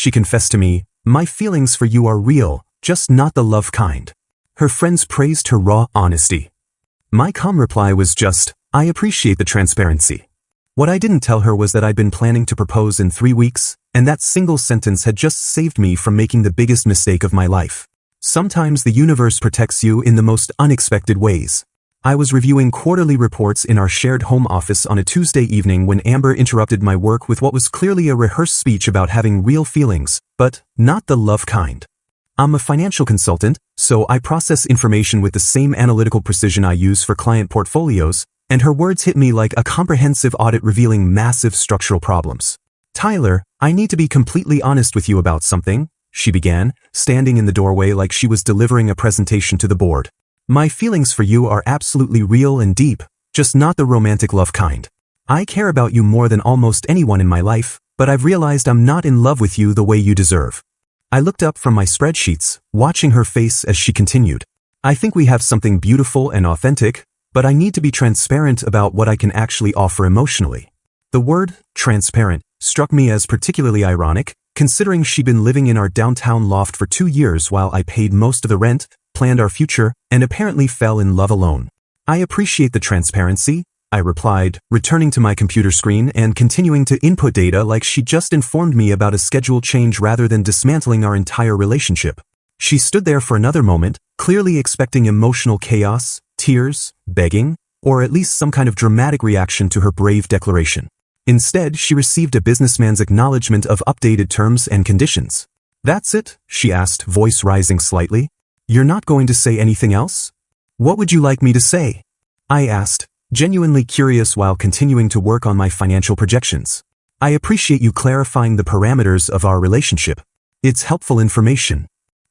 she confessed to me, "My feelings for you are real, just not the love kind." Her friends praised her raw honesty. My calm reply was just, "I appreciate the transparency." What I didn't tell her was that I'd been planning to propose in 3 weeks, and that single sentence had just saved me from making the biggest mistake of my life. Sometimes the universe protects you in the most unexpected ways. I was reviewing quarterly reports in our shared home office on a Tuesday evening when Amber interrupted my work with what was clearly a rehearsed speech about having real feelings, but not the love kind. I'm a financial consultant, so I process information with the same analytical precision I use for client portfolios, and her words hit me like a comprehensive audit revealing massive structural problems. "Tyler, I need to be completely honest with you about something," she began, standing in the doorway like she was delivering a presentation to the board. "My feelings for you are absolutely real and deep, just not the romantic love kind. I care about you more than almost anyone in my life, but I've realized I'm not in love with you the way you deserve." I looked up from my spreadsheets, watching her face as she continued. "I think we have something beautiful and authentic, but I need to be transparent about what I can actually offer emotionally." The word, transparent, struck me as particularly ironic, considering she'd been living in our downtown loft for 2 years while I paid most of the rent, planned our future, and apparently fell in love alone. "I appreciate the transparency," I replied, returning to my computer screen and continuing to input data like she just informed me about a schedule change rather than dismantling our entire relationship. She stood there for another moment, clearly expecting emotional chaos, tears, begging, or at least some kind of dramatic reaction to her brave declaration. Instead, she received a businessman's acknowledgement of updated terms and conditions. "That's it?" she asked, voice rising slightly. "You're not going to say anything else? What would you like me to say?" I asked, genuinely curious while continuing to work on my financial projections. "I appreciate you clarifying the parameters of our relationship. It's helpful information."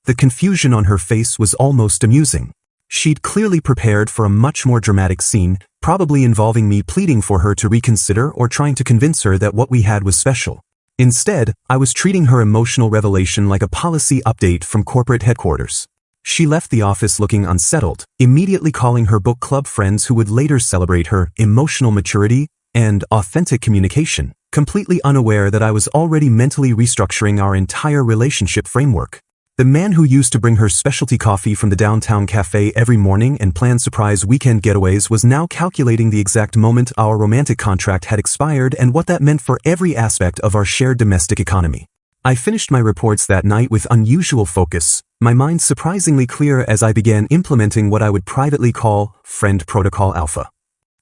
The confusion on her face was almost amusing. She'd clearly prepared for a much more dramatic scene, probably involving me pleading for her to reconsider or trying to convince her that what we had was special. Instead, I was treating her emotional revelation like a policy update from corporate headquarters. She left the office looking unsettled, immediately calling her book club friends who would later celebrate her emotional maturity and authentic communication, completely unaware that I was already mentally restructuring our entire relationship framework. The man who used to bring her specialty coffee from the downtown cafe every morning and plan surprise weekend getaways was now calculating the exact moment our romantic contract had expired and what that meant for every aspect of our shared domestic economy. I finished my reports that night with unusual focus, my mind surprisingly clear as I began implementing what I would privately call Friend Protocol Alpha.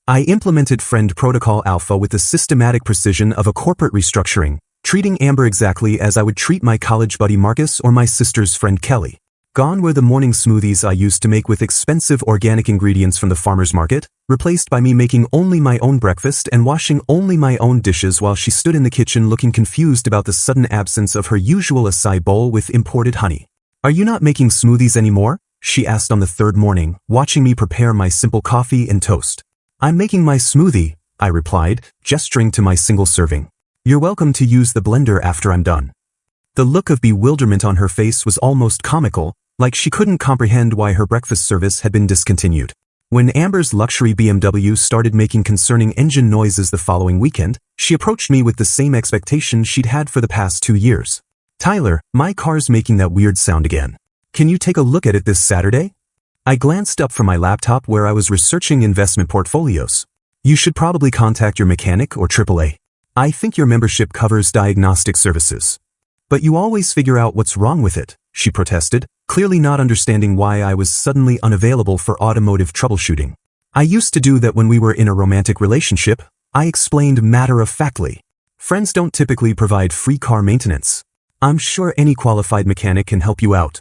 I implemented Friend Protocol Alpha with the systematic precision of a corporate restructuring, treating Amber exactly as I would treat my college buddy Marcus or my sister's friend Kelly. Gone were the morning smoothies I used to make with expensive organic ingredients from the farmer's market, replaced by me making only my own breakfast and washing only my own dishes while she stood in the kitchen looking confused about the sudden absence of her usual acai bowl with imported honey. "Are you not making smoothies anymore?" she asked on the 3rd morning, watching me prepare my simple coffee and toast. "I'm making my smoothie," I replied, gesturing to my single serving. "You're welcome to use the blender after I'm done." The look of bewilderment on her face was almost comical, like she couldn't comprehend why her breakfast service had been discontinued. When Amber's luxury BMW started making concerning engine noises the following weekend, she approached me with the same expectation she'd had for the past 2 years. "Tyler, my car's making that weird sound again. Can you take a look at it this Saturday?" I glanced up from my laptop where I was researching investment portfolios. "You should probably contact your mechanic or AAA. I think your membership covers diagnostic services." "But you always figure out what's wrong with it," she protested, clearly not understanding why I was suddenly unavailable for automotive troubleshooting. "I used to do that when we were in a romantic relationship," I explained matter-of-factly. "Friends don't typically provide free car maintenance. I'm sure any qualified mechanic can help you out."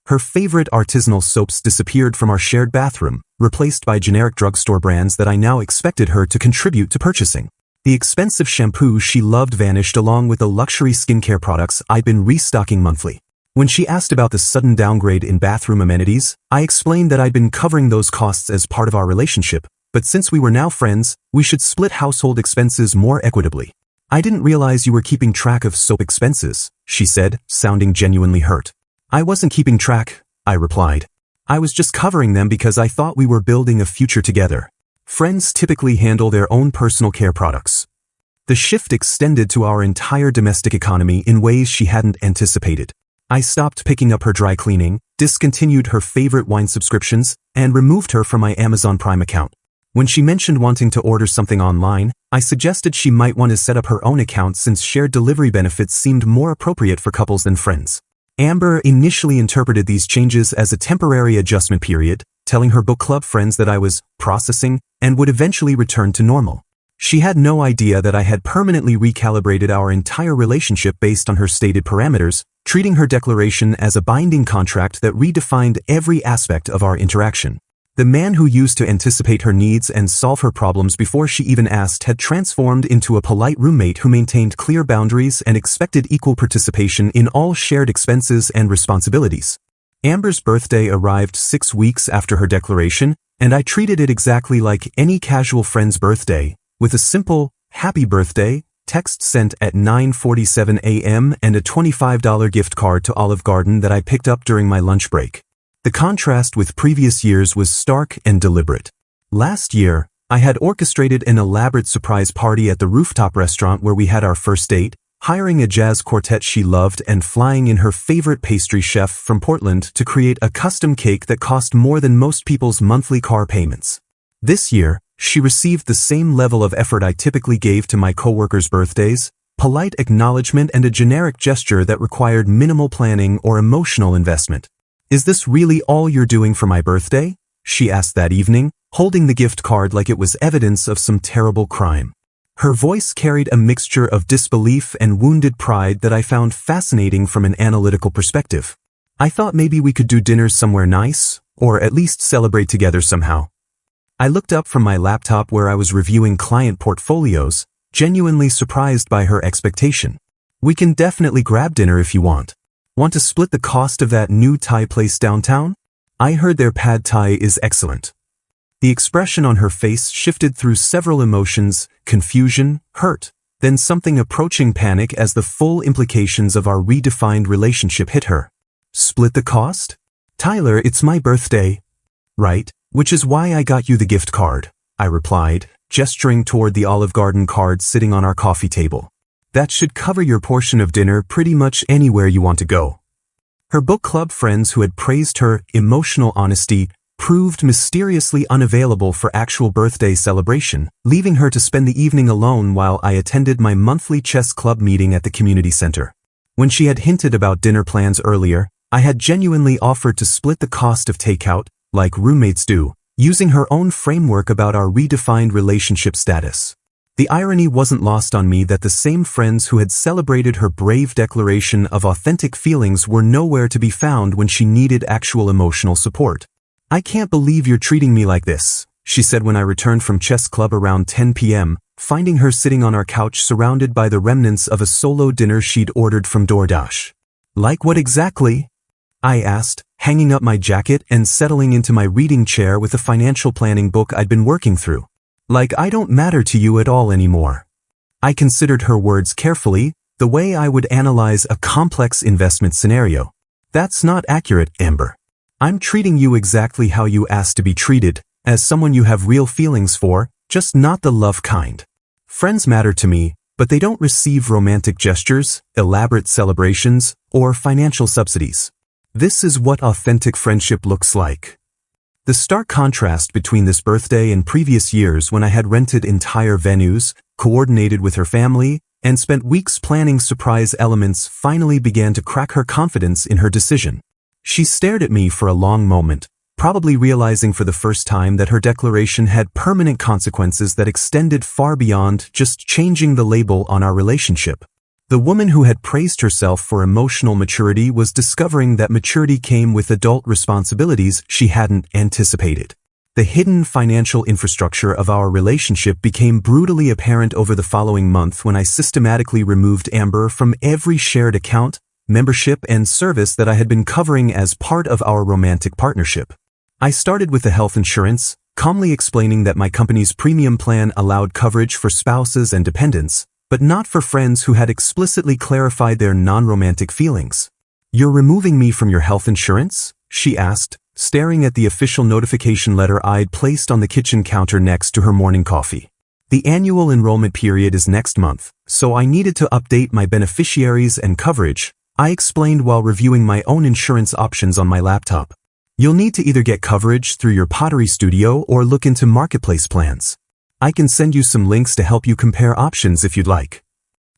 Her favorite artisanal soaps disappeared from our shared bathroom, replaced by generic drugstore brands that I now expected her to contribute to purchasing. The expensive shampoo she loved vanished along with the luxury skincare products I'd been restocking monthly. When she asked about the sudden downgrade in bathroom amenities, I explained that I'd been covering those costs as part of our relationship, but since we were now friends, we should split household expenses more equitably. "I didn't realize you were keeping track of soap expenses," she said, sounding genuinely hurt. "I wasn't keeping track," I replied. "I was just covering them because I thought we were building a future together. Friends typically handle their own personal care products." The shift extended to our entire domestic economy in ways she hadn't anticipated. I stopped picking up her dry cleaning, discontinued her favorite wine subscriptions, and removed her from my Amazon Prime account. When she mentioned wanting to order something online, I suggested she might want to set up her own account since shared delivery benefits seemed more appropriate for couples than friends. Amber initially interpreted these changes as a temporary adjustment period, telling her book club friends that I was processing and would eventually return to normal. She had no idea that I had permanently recalibrated our entire relationship based on her stated parameters, treating her declaration as a binding contract that redefined every aspect of our interaction. The man who used to anticipate her needs and solve her problems before she even asked had transformed into a polite roommate who maintained clear boundaries and expected equal participation in all shared expenses and responsibilities. Amber's birthday arrived 6 weeks after her declaration, and I treated it exactly like any casual friend's birthday, with a simple, "Happy Birthday" text sent at 9:47 a.m. and a $25 gift card to Olive Garden that I picked up during my lunch break. The contrast with previous years was stark and deliberate. Last year, I had orchestrated an elaborate surprise party at the rooftop restaurant where we had our first date, hiring a jazz quartet she loved and flying in her favorite pastry chef from Portland to create a custom cake that cost more than most people's monthly car payments. This year, she received the same level of effort I typically gave to my coworkers' birthdays, polite acknowledgement and a generic gesture that required minimal planning or emotional investment. "Is this really all you're doing for my birthday?" she asked that evening, holding the gift card like it was evidence of some terrible crime. Her voice carried a mixture of disbelief and wounded pride that I found fascinating from an analytical perspective. "I thought maybe we could do dinner somewhere nice, or at least celebrate together somehow." I looked up from my laptop where I was reviewing client portfolios, genuinely surprised by her expectation. "We can definitely grab dinner if you want. Want to split the cost of that new Thai place downtown? I heard their pad Thai is excellent." The expression on her face shifted through several emotions: confusion, hurt, then something approaching panic as the full implications of our redefined relationship hit her. "Split the cost? Tyler, it's my birthday." "Right, which is why I got you the gift card," I replied, gesturing toward the Olive Garden card sitting on our coffee table. "That should cover your portion of dinner pretty much anywhere you want to go." Her book club friends who had praised her emotional honesty proved mysteriously unavailable for actual birthday celebration, leaving her to spend the evening alone while I attended my monthly chess club meeting at the community center. When she had hinted about dinner plans earlier, I had genuinely offered to split the cost of takeout, like roommates do, using her own framework about our redefined relationship status. The irony wasn't lost on me that the same friends who had celebrated her brave declaration of authentic feelings were nowhere to be found when she needed actual emotional support. "I can't believe you're treating me like this," she said when I returned from chess club around 10 p.m., finding her sitting on our couch surrounded by the remnants of a solo dinner she'd ordered from DoorDash. "Like what exactly?" I asked, hanging up my jacket and settling into my reading chair with a financial planning book I'd been working through. "Like I don't matter to you at all anymore." I considered her words carefully, the way I would analyze a complex investment scenario. "That's not accurate, Amber. I'm treating you exactly how you asked to be treated, as someone you have real feelings for, just not the love kind. Friends matter to me, but they don't receive romantic gestures, elaborate celebrations, or financial subsidies. This is what authentic friendship looks like." The stark contrast between this birthday and previous years when I had rented entire venues, coordinated with her family, and spent weeks planning surprise elements finally began to crack her confidence in her decision. She stared at me for a long moment, probably realizing for the first time that her declaration had permanent consequences that extended far beyond just changing the label on our relationship. The woman who had praised herself for emotional maturity was discovering that maturity came with adult responsibilities she hadn't anticipated. The hidden financial infrastructure of our relationship became brutally apparent over the following month when I systematically removed Amber from every shared account, membership, and service that I had been covering as part of our romantic partnership. I started with the health insurance, calmly explaining that my company's premium plan allowed coverage for spouses and dependents, but not for friends who had explicitly clarified their non-romantic feelings. "You're removing me from your health insurance?" she asked, staring at the official notification letter I'd placed on the kitchen counter next to her morning coffee. The annual enrollment period is next month, so I needed to update my beneficiaries and coverage, I explained while reviewing my own insurance options on my laptop. You'll need to either get coverage through your pottery studio or look into marketplace plans. I can send you some links to help you compare options if you'd like.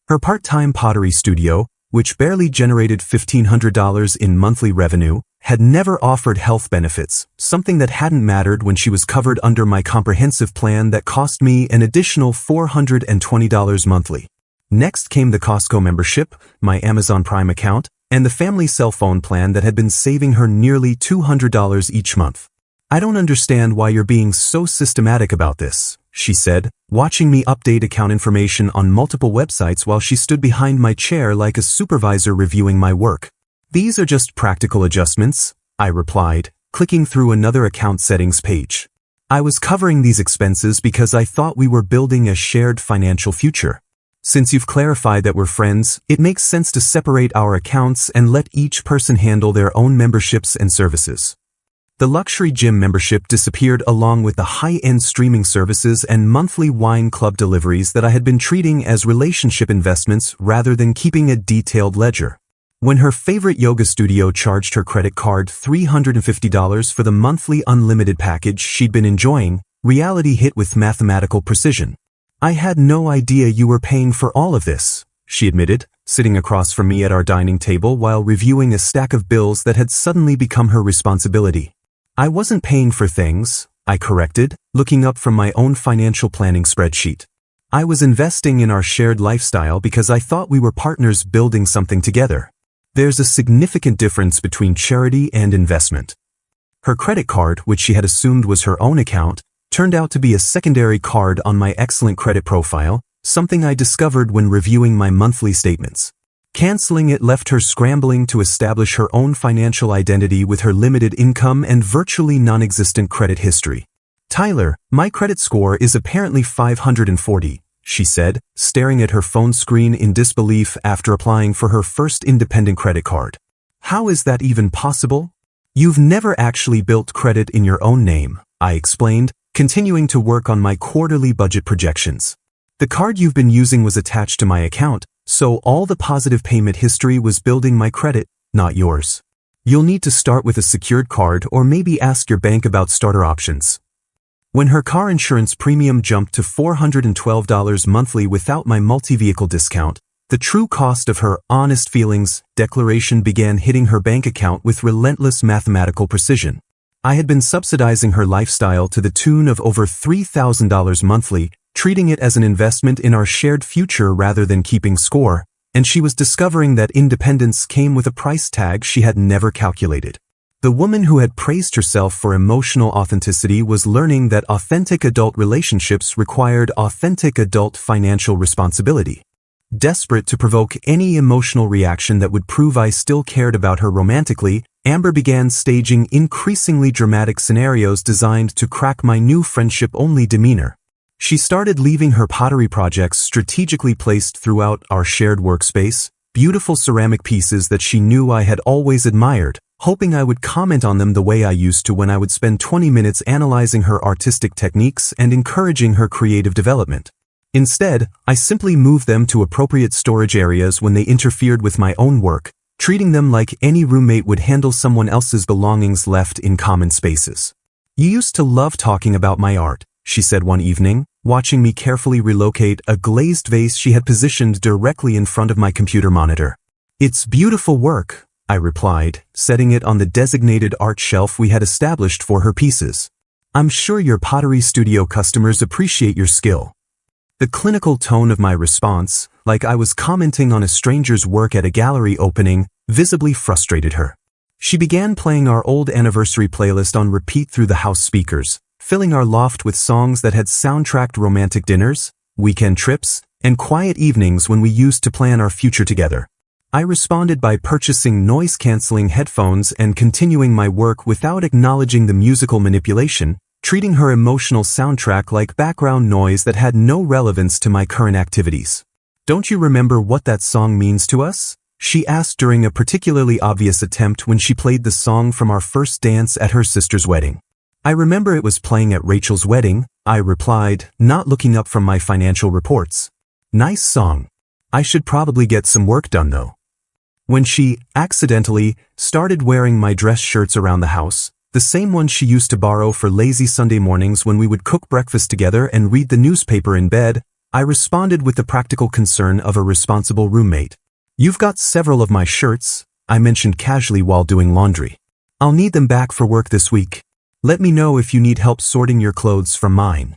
Her part-time pottery studio, which barely generated $1,500 in monthly revenue, had never offered health benefits, something that hadn't mattered when she was covered under my comprehensive plan that cost me an additional $420 monthly. Next came the Costco membership, my Amazon Prime account, and the family cell phone plan that had been saving her nearly $200 each month. I don't understand why you're being so systematic about this, she said, watching me update account information on multiple websites while she stood behind my chair like a supervisor reviewing my work. These are just practical adjustments, I replied, clicking through another account settings page. I was covering these expenses because I thought we were building a shared financial future. Since you've clarified that we're friends, it makes sense to separate our accounts and let each person handle their own memberships and services. The luxury gym membership disappeared along with the high-end streaming services and monthly wine club deliveries that I had been treating as relationship investments rather than keeping a detailed ledger. When her favorite yoga studio charged her credit card $350 for the monthly unlimited package she'd been enjoying, reality hit with mathematical precision. I had no idea you were paying for all of this, she admitted, sitting across from me at our dining table while reviewing a stack of bills that had suddenly become her responsibility. I wasn't paying for things, I corrected, looking up from my own financial planning spreadsheet. I was investing in our shared lifestyle because I thought we were partners building something together. There's a significant difference between charity and investment. Her credit card, which she had assumed was her own account, turned out to be a secondary card on my excellent credit profile, something I discovered when reviewing my monthly statements. Canceling it left her scrambling to establish her own financial identity with her limited income and virtually non-existent credit history. Tyler, my credit score is apparently 540, she said, staring at her phone screen in disbelief after applying for her first independent credit card. How is that even possible? You've never actually built credit in your own name, I explained, continuing to work on my quarterly budget projections. The card you've been using was attached to my account, so all the positive payment history was building my credit, not yours. You'll need to start with a secured card or maybe ask your bank about starter options. When her car insurance premium jumped to $412 monthly without my multi-vehicle discount, the true cost of her honest feelings declaration began hitting her bank account with relentless mathematical precision. I had been subsidizing her lifestyle to the tune of over $3,000 monthly, treating it as an investment in our shared future rather than keeping score, and she was discovering that independence came with a price tag she had never calculated. The woman who had praised herself for emotional authenticity was learning that authentic adult relationships required authentic adult financial responsibility. Desperate to provoke any emotional reaction that would prove I still cared about her romantically, Amber began staging increasingly dramatic scenarios designed to crack my new friendship-only demeanor. She started leaving her pottery projects strategically placed throughout our shared workspace, beautiful ceramic pieces that she knew I had always admired, hoping I would comment on them the way I used to when I would spend 20 minutes analyzing her artistic techniques and encouraging her creative development. Instead, I simply moved them to appropriate storage areas when they interfered with my own work, treating them like any roommate would handle someone else's belongings left in common spaces. You used to love talking about my art, she said one evening, watching me carefully relocate a glazed vase she had positioned directly in front of my computer monitor. It's beautiful work, I replied, setting it on the designated art shelf we had established for her pieces. I'm sure your pottery studio customers appreciate your skill. The clinical tone of my response, like I was commenting on a stranger's work at a gallery opening, visibly frustrated her. She began playing our old anniversary playlist on repeat through the house speakers, filling our loft with songs that had soundtracked romantic dinners, weekend trips, and quiet evenings when we used to plan our future together. I responded by purchasing noise-canceling headphones and continuing my work without acknowledging the musical manipulation, treating her emotional soundtrack like background noise that had no relevance to my current activities. Don't you remember what that song means to us? She asked during a particularly obvious attempt when she played the song from our first dance at her sister's wedding. I remember it was playing at Rachel's wedding, I replied, not looking up from my financial reports. Nice song. I should probably get some work done though. When she, accidentally, started wearing my dress shirts around the house, the same ones she used to borrow for lazy Sunday mornings when we would cook breakfast together and read the newspaper in bed, I responded with the practical concern of a responsible roommate. You've got several of my shirts, I mentioned casually while doing laundry. I'll need them back for work this week. Let me know if you need help sorting your clothes from mine.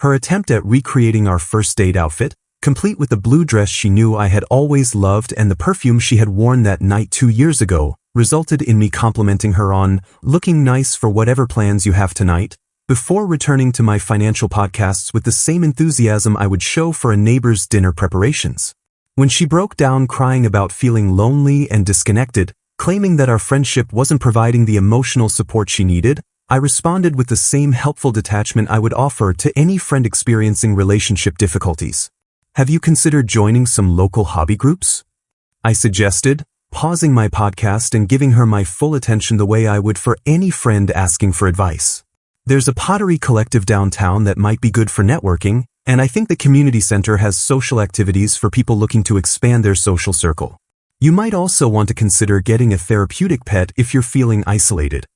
Her attempt at recreating our first date outfit, complete with the blue dress she knew I had always loved and the perfume she had worn that night 2 years ago, resulted in me complimenting her on looking nice for whatever plans you have tonight, before returning to my financial podcasts with the same enthusiasm I would show for a neighbor's dinner preparations. When she broke down crying about feeling lonely and disconnected, claiming that our friendship wasn't providing the emotional support she needed, I responded with the same helpful detachment I would offer to any friend experiencing relationship difficulties. Have you considered joining some local hobby groups? I suggested, pausing my podcast and giving her my full attention the way I would for any friend asking for advice. There's a pottery collective downtown that might be good for networking, and I think the community center has social activities for people looking to expand their social circle. You might also want to consider getting a therapeutic pet if you're feeling isolated.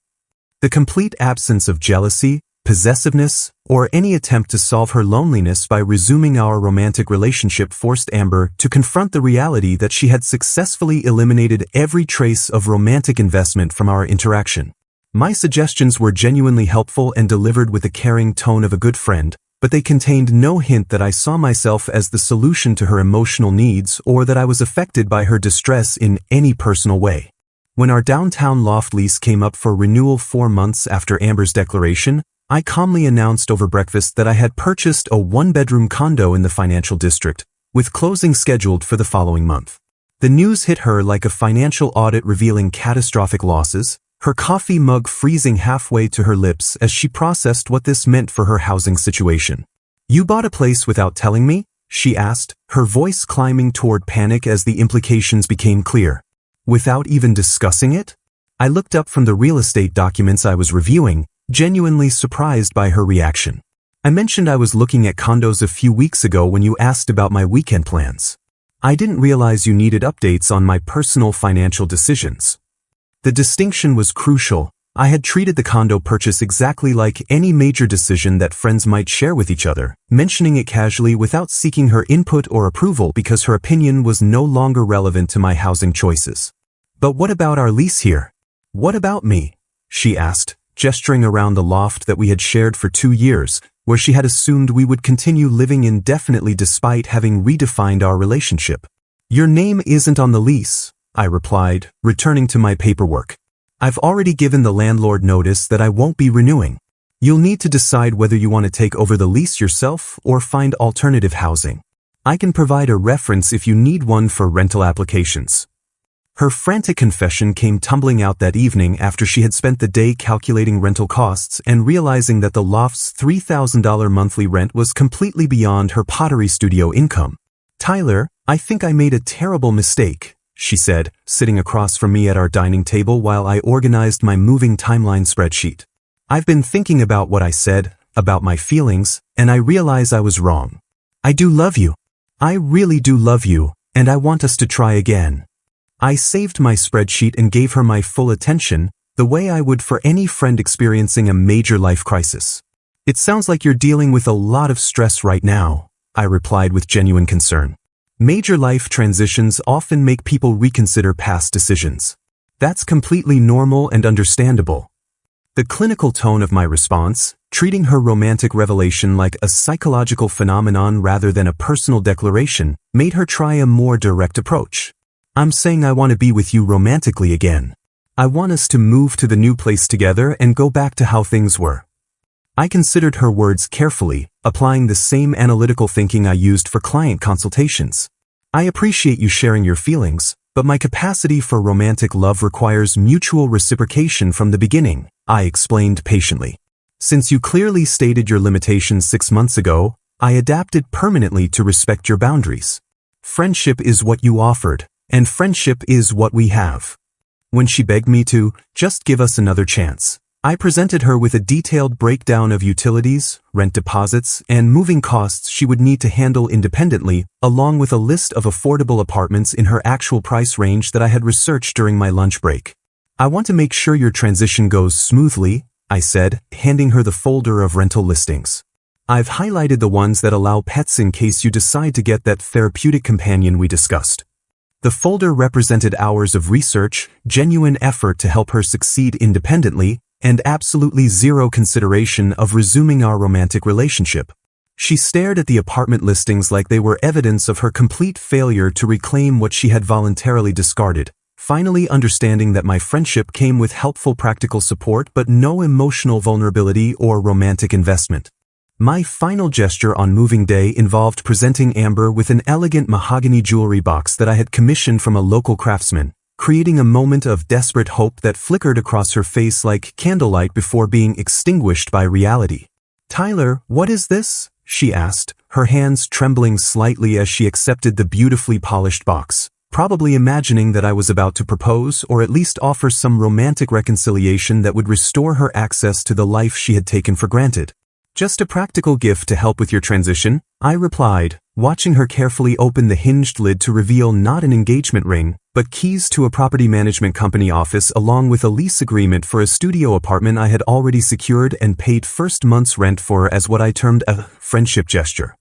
The complete absence of jealousy, possessiveness, or any attempt to solve her loneliness by resuming our romantic relationship forced Amber to confront the reality that she had successfully eliminated every trace of romantic investment from our interaction. My suggestions were genuinely helpful and delivered with the caring tone of a good friend, but they contained no hint that I saw myself as the solution to her emotional needs or that I was affected by her distress in any personal way. When our downtown loft lease came up for renewal 4 months after Amber's declaration, I calmly announced over breakfast that I had purchased a 1-bedroom condo in the financial district, with closing scheduled for the following month. The news hit her like a financial audit revealing catastrophic losses, her coffee mug freezing halfway to her lips as she processed what this meant for her housing situation. "You bought a place without telling me?" she asked, her voice climbing toward panic as the implications became clear. "Without even discussing it?" I looked up from the real estate documents I was reviewing, genuinely surprised by her reaction. "I mentioned I was looking at condos a few weeks ago when you asked about my weekend plans. I didn't realize you needed updates on my personal financial decisions." The distinction was crucial. I had treated the condo purchase exactly like any major decision that friends might share with each other, mentioning it casually without seeking her input or approval because her opinion was no longer relevant to my housing choices. "But what about our lease here? What about me?" she asked, gesturing around the loft that we had shared for 2 years, where she had assumed we would continue living indefinitely despite having redefined our relationship. "Your name isn't on the lease," I replied, returning to my paperwork. "I've already given the landlord notice that I won't be renewing. You'll need to decide whether you want to take over the lease yourself or find alternative housing. I can provide a reference if you need one for rental applications." Her frantic confession came tumbling out that evening after she had spent the day calculating rental costs and realizing that the loft's $3,000 monthly rent was completely beyond her pottery studio income. "Tyler, I think I made a terrible mistake," she said, sitting across from me at our dining table while I organized my moving timeline spreadsheet. "I've been thinking about what I said, about my feelings, and I realize I was wrong. I do love you. I really do love you, and I want us to try again." I saved my spreadsheet and gave her my full attention, the way I would for any friend experiencing a major life crisis. "It sounds like you're dealing with a lot of stress right now," I replied with genuine concern. "Major life transitions often make people reconsider past decisions. That's completely normal and understandable." The clinical tone of my response, treating her romantic revelation like a psychological phenomenon rather than a personal declaration, made her try a more direct approach. "I'm saying I want to be with you romantically again. I want us to move to the new place together and go back to how things were." I considered her words carefully, applying the same analytical thinking I used for client consultations. "I appreciate you sharing your feelings, but my capacity for romantic love requires mutual reciprocation from the beginning," I explained patiently. "Since you clearly stated your limitations 6 months ago, I adapted permanently to respect your boundaries. Friendship is what you offered, and friendship is what we have." When she begged me to just give us another chance, I presented her with a detailed breakdown of utilities, rent deposits, and moving costs she would need to handle independently, along with a list of affordable apartments in her actual price range that I had researched during my lunch break. I want to make sure your transition goes smoothly, I said, handing her the folder of rental listings. I've highlighted the ones that allow pets in case you decide to get that therapeutic companion we discussed. The folder represented hours of research, genuine effort to help her succeed independently, and absolutely zero consideration of resuming our romantic relationship. She stared at the apartment listings like they were evidence of her complete failure to reclaim what she had voluntarily discarded, finally understanding that my friendship came with helpful practical support but no emotional vulnerability or romantic investment. My final gesture on moving day involved presenting Amber with an elegant mahogany jewelry box that I had commissioned from a local craftsman, creating a moment of desperate hope that flickered across her face like candlelight before being extinguished by reality. "Tyler, what is this?" she asked, her hands trembling slightly as she accepted the beautifully polished box, probably imagining that I was about to propose or at least offer some romantic reconciliation that would restore her access to the life she had taken for granted. "Just a practical gift to help with your transition," I replied, watching her carefully open the hinged lid to reveal not an engagement ring, but keys to a property management company office along with a lease agreement for a studio apartment I had already secured and paid first month's rent for as what I termed a friendship gesture.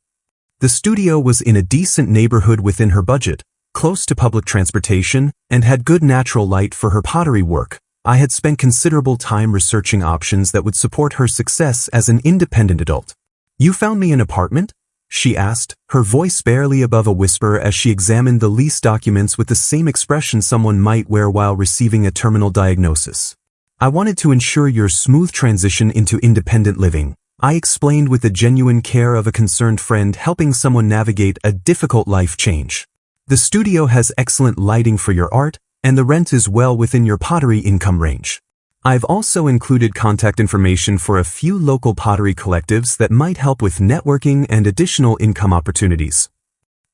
The studio was in a decent neighborhood within her budget, close to public transportation, and had good natural light for her pottery work. I had spent considerable time researching options that would support her success as an independent adult. "You found me an apartment?" she asked, her voice barely above a whisper as she examined the lease documents with the same expression someone might wear while receiving a terminal diagnosis. "I wanted to ensure your smooth transition into independent living," I explained with the genuine care of a concerned friend helping someone navigate a difficult life change. "The studio has excellent lighting for your art, and the rent is well within your pottery income range. I've also included contact information for a few local pottery collectives that might help with networking and additional income opportunities."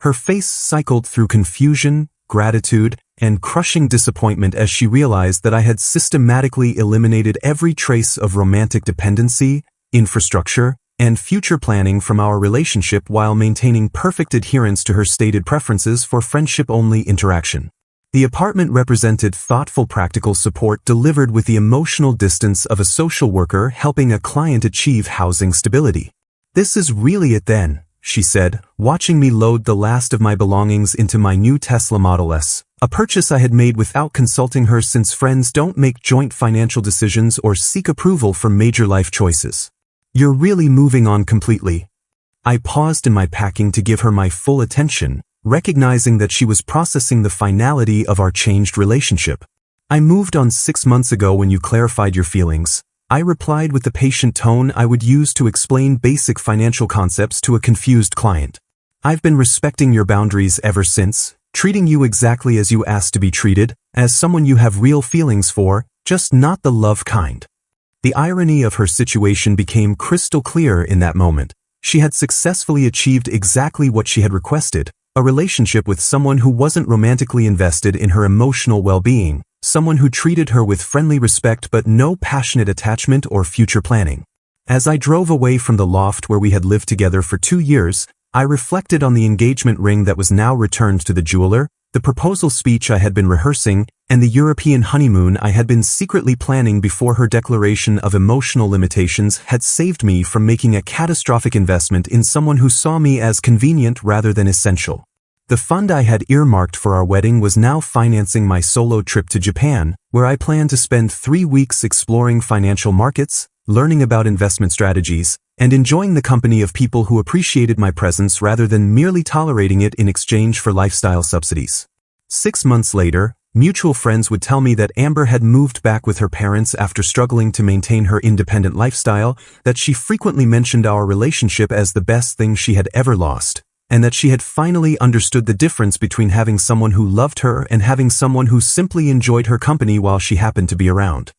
Her face cycled through confusion, gratitude, and crushing disappointment as she realized that I had systematically eliminated every trace of romantic dependency, infrastructure, and future planning from our relationship while maintaining perfect adherence to her stated preferences for friendship-only interaction. The apartment represented thoughtful practical support delivered with the emotional distance of a social worker helping a client achieve housing stability. "This is really it then," she said, watching me load the last of my belongings into my new Tesla Model S, a purchase I had made without consulting her since friends don't make joint financial decisions or seek approval for major life choices. "You're really moving on completely." I paused in my packing to give her my full attention, recognizing that she was processing the finality of our changed relationship. "I moved on 6 months ago when you clarified your feelings," I replied with the patient tone I would use to explain basic financial concepts to a confused client. "I've been respecting your boundaries ever since, treating you exactly as you asked to be treated, as someone you have real feelings for, just not the love kind." The irony of her situation became crystal clear in that moment. She had successfully achieved exactly what she had requested, a relationship with someone who wasn't romantically invested in her emotional well-being, someone who treated her with friendly respect but no passionate attachment or future planning. As I drove away from the loft where we had lived together for 2 years, I reflected on the engagement ring that was now returned to the jeweler, the proposal speech I had been rehearsing, and the European honeymoon I had been secretly planning before her declaration of emotional limitations had saved me from making a catastrophic investment in someone who saw me as convenient rather than essential. The fund I had earmarked for our wedding was now financing my solo trip to Japan, where I planned to spend 3 weeks exploring financial markets, learning about investment strategies, and enjoying the company of people who appreciated my presence rather than merely tolerating it in exchange for lifestyle subsidies. 6 months later, mutual friends would tell me that Amber had moved back with her parents after struggling to maintain her independent lifestyle, that she frequently mentioned our relationship as the best thing she had ever lost, and that she had finally understood the difference between having someone who loved her and having someone who simply enjoyed her company while she happened to be around.